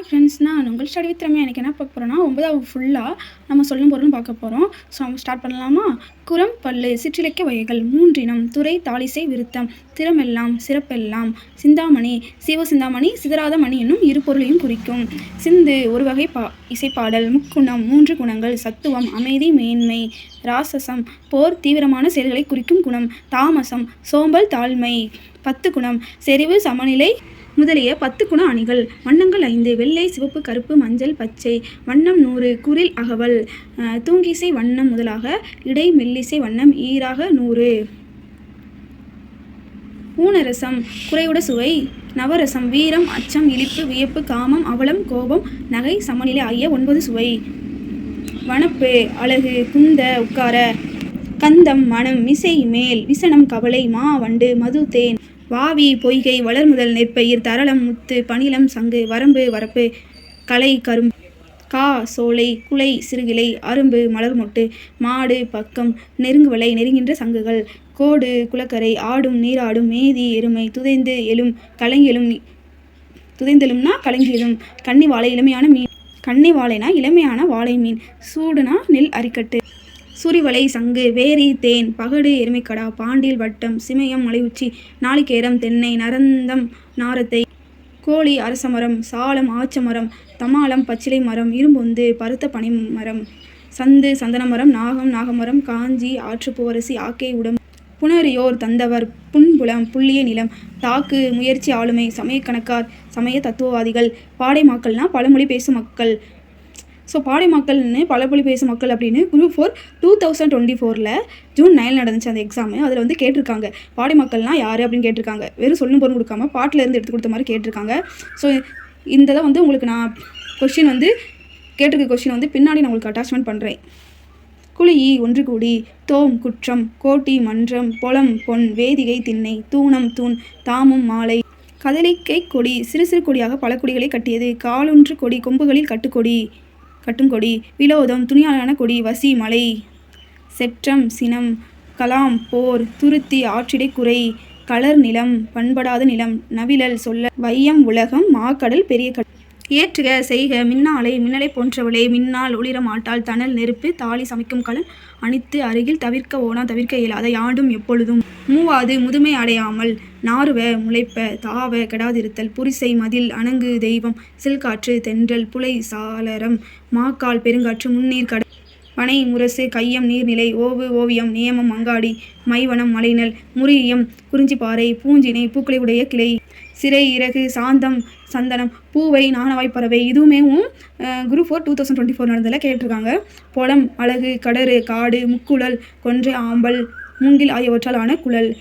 Hi friends, நான் உங்கள் study with Ramya. எனக்கு என்ன பார்க்க போகிறோன்னா 9வது ஃபுல்லாக நம்ம சொல்லும் பொருள்னு பார்க்க போகிறோம். ஸோ நம்ம ஸ்டார்ட் பண்ணலாமா? குரம் பல்லு சிற்றிலக்கிய வகைகள் மூன்றினம் துறை தாளிசை விருத்தம் திறமெல்லாம் சிறப்பெல்லாம் சிந்தாமணி சிவசிந்தாமணி சிதறாத மணி என்னும் இரு பொருளையும் குறிக்கும். சிந்து ஒரு வகை இசைப்பாடல். முக்குணம் மூன்று குணங்கள். சத்துவம் அமைதி மேன்மை. ராசசம் போர் தீவிரமான செயல்களை குறிக்கும் குணம். தாமசம் சோம்பல் தாழ்மை. 10 குணம் செறிவு சமநிலை முதலிய 10 குண அணிகள். வண்ணங்கள் 5: வெள்ளை சிவப்பு கருப்பு மஞ்சள் பச்சை. வண்ணம் 100. குறில் அகவல். தூங்கிசை வண்ணம் முதலாக இடை மெல்லிசை வண்ணம் ஈராக 100. ஊனரசம் குறையுட சுவை. நவரசம் வீரம் அச்சம் இழிப்பு வியப்பு காமம் அவலம் கோபம் நகை சமநிலை ஆகிய 9 சுவை. வனப்பு அழகு குந்த உட்கார. கந்தம் மனம் மிசை மேல். விசனம் கவலை மா வண்டு மது தேன். வாவி பொய்கை வளர்முதல் நெற்பயிர். தரளம் முத்து பணிலம் சங்கு. வரம்பு வரப்பு. களை கரும்பு. கா சோலை குலை சிறுகிளை. அரும்பு மலர்மொட்டு. மாடு பக்கம். நெருங்குவலை நெருங்கின்ற சங்குகள். கோடு குளக்கரை. ஆடும் நீராடும். மேதி எருமை. துதைந்து எழும் கலங்கெழும். துதைந்தெழும்னா கலங்கியதும். கன்னி வாழை இளமையான மீன். கன்னி வாழைனா இளமையான வாழை மீன். சூடுனா நெல் அரிக்கட்டு. சுரிவலை சங்கு. வேரி தேன். பகடு எருமைக்கடா. பாண்டில் வட்டம். சிமயம் மலை உச்சி. நாளிகேரம் தென்னை. நரந்தம் நாரத்தை. கோழி அரசமரம். சாலம் ஆச்சமரம். தமாலம் பச்சிலை மரம். இரும்பொந்து பருத்த பனைமரம். சந்து சந்தனமரம். நாகம் நாகமரம். காஞ்சி ஆற்றுப்பூவரசி. ஆக்கை உடம். புணரியோர் தந்தவர். புன்புலம் புள்ளிய நிலம். தாக்கு முயற்சி ஆளுமை. சமயக்கணக்கார் சமய தத்துவவாதிகள். பாடை மாக்கள்னா பழமொழி பேசும் மக்கள். ஸோ பாடை மக்கள்னு பழமொழி பேசும் மக்கள் அப்படின்னு குரூப் 4 2024 ஜூன் 9 நடந்துச்சு அந்த எக்ஸாமு. அதில் வந்து கேட்டிருக்காங்க பாடை மக்கள்னால் யார் அப்படின்னு கேட்டிருக்காங்க. வெறும் சொல்லும் பொருள் கொடுக்காம பாட்டிலேருந்து எடுத்து கொடுத்த மாதிரி கேட்டிருக்காங்க. ஸோ இந்த இதை வந்து உங்களுக்கு நான் கொஷின் வந்து கேட்டிருக்க கொஷின் வந்து பின்னாடி நான் உங்களுக்கு அட்டாச்மெண்ட் பண்ணுறேன். குழியி ஒன்று கூடி. தோம் குற்றம். கோட்டி மன்றம். பொலம் பொன். வேதிகை திண்ணை. தூணம் தூண். தாமும் மாலை. கதலிக்கை கொடி சிறு சிறு கொடியாக பல கொடிகளை கட்டியது. காலொன்று கொடி கொம்புகளில் கட்டும் கொடி. விலோதம் துணியாலான கொடி. வசி மலை. செற்றம் சினம். கலாம் போர். துருத்தி ஆற்றிடை குறை. கலர் நிலம் பண்படாத நிலம். நவிழல் சொல்ல. வையம் உலகம். மாக்கடல் பெரிய கடல். ஏற்றுக செய்க மின்னாலை மின்னலை போன்றவளே. மின்னால் ஒளிர மாட்டாள். தணல் நெருப்பு. தாலி சமைக்கும் கலன். அணித்து அருகில். தவிர்க்க ஓனா தவிர்க்க இயலாத. யாண்டும் எப்பொழுதும். மூவாது முதுமை அடையாமல். நாறுவ முளைப்ப. தாவ கெடாதிருத்தல். புரிசை மதில். அணங்கு தெய்வம். சில்காற்று தென்றல். புலை சாளரம். மாக்கால் பெருங்காற்று. முன்னீர் கடல். பனை முரசு. கையம் நீர்நிலை. ஓவு ஓவியம். நியமம் அங்காடி. மைவனம் மலைநல். முறியம் குறிஞ்சிப்பாறை. பூஞ்சினை பூக்களை உடைய கிளை. சிறை இறகு. சாந்தம் சந்தனம். பூவை நாணவாய் பறவை. இதுவுமே குரூப் 4 2024 நடந்ததில் கேட்டிருக்காங்க. பொலம் அழகு. கடறு காடு. முக்குழல் கொன்றை ஆம்பல் மூங்கில் ஆகியவற்றால் ஆன குழல்.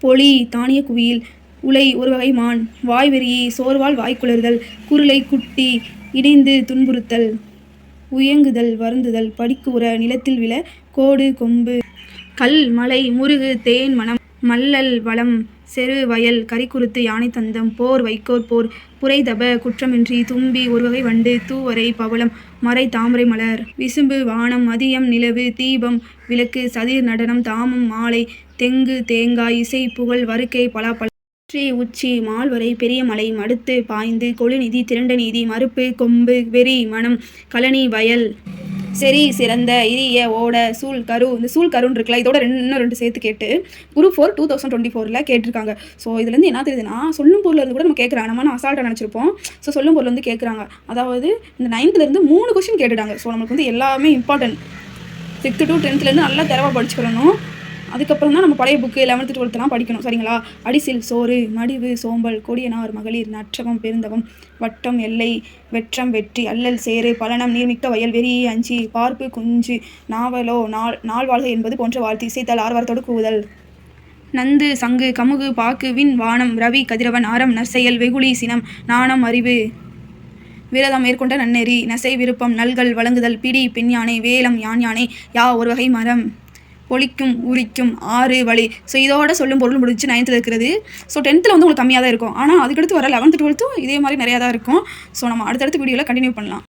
பொலி தானிய குவியல். உலை ஒரு வகை மான். வாய்வெறி சோர்வால் வாய்க்குளறுதல். குருளை குட்டி. இணைந்து துன்புறுத்தல். உயங்குதல் வருந்துதல். படிக்கூற நிலத்தில் விழ. கோடு கொம்பு. கல் மலை. முருகு தேன் மனம். மல்லல் வளம். செரு வயல். கரிக்குருத்து யானை தந்தம். போர் வைக்கோர் போர். புரைதப குற்றமின்றி. தும்பி ஒரு வகை வண்டு. தூவரை பவளம். மறை தாமரை மலர். விசும்பு வானம். மதியம் நிலவு. தீபம் விளக்கு. சதிர் நடனம். தாமம் மாலை. தெங்கு தேங்காய். இசை புகழ். வருக்கை பலாப்பழம். உச்சி உச்சி. மால்வரை பெரிய மலை. மடுத்து பாய்ந்து. கொழுநிதி திரண்ட நீதி. மறுப்பு கொம்பு. வெறி மனம். கழனி வயல். சரி சிறந்த. இரிய ஓட. சூழ் கரு. இந்த சூழ் கருன்னு இருக்குல்ல, இதோட இன்னும் 2 சேர்த்து கேட்டு குரூப் 4 2024 கேட்டிருக்காங்க. ஸோ இதுலேருந்து என்ன தெரியுதுன்னா, சொல்லும் பொருள் இருந்து கூட நம்ம கேட்குறாங்க. நம்ம அசால்ட்டாக நினச்சிருப்போம். ஸோ சொல்லும் பொருள் வந்து கேட்குறாங்க. அதாவது இந்த 9th மூணு கொஸ்டின் கேட்டுட்டாங்க. ஸோ நமக்கு வந்து எல்லாமே இம்பார்ட்டன்ட். 6th to 10th நல்லா தரவாக படிச்சுக்கிறணும். அதுக்கப்புறம் தான் நம்ம பழைய புக்கு 11th 12th படிக்கணும். சரிங்களா? அடிசில் சோறு. மடிவு சோம்பல். கொடியனார் மகளிர். நற்றவம் பெருந்தவம். வட்டம் எல்லை. வெற்றம் வெற்றி. அல்லல் சேரு. பலனம் நீர்மிக்க வயல். வெறி அஞ்சி. பார்ப்பு குஞ்சு. நாவலோ நாள் வாழ்க என்பது போன்ற வாழ்த்து. இசைத்தல் ஆர்வாரத்தோடு கூவுதல். நந்து சங்கு. கமுகு பாக்கு. விண் வானம். ரவி கதிரவன். அறம் நற்செயல். வெகுளி சினம். நாணம் அறிவு. விரதம் மேற்கொண்ட நன்னெறி. நசை விருப்பம். நல்கள் வழங்குதல். பிடி பெண் யானை. வேலம் யானை. யா ஒரு வகை மரம். பொலிக்கும் உரிக்கும். 6 வழி. ஸோ இதோட சொல்லும் பொருள் முடிஞ்சு 9th இருக்கிறது. ஸோ 10th வந்து உங்களுக்கு கம்மியாக தான் இருக்கும். ஆனால் அதுக்கடுத்து வர 11th 12th இதே மாதிரி நிறையா தான் இருக்கும். ஸோ நம்ம அடுத்தடுத்த வீடியோவில் கண்டினியூ பண்ணலாம்.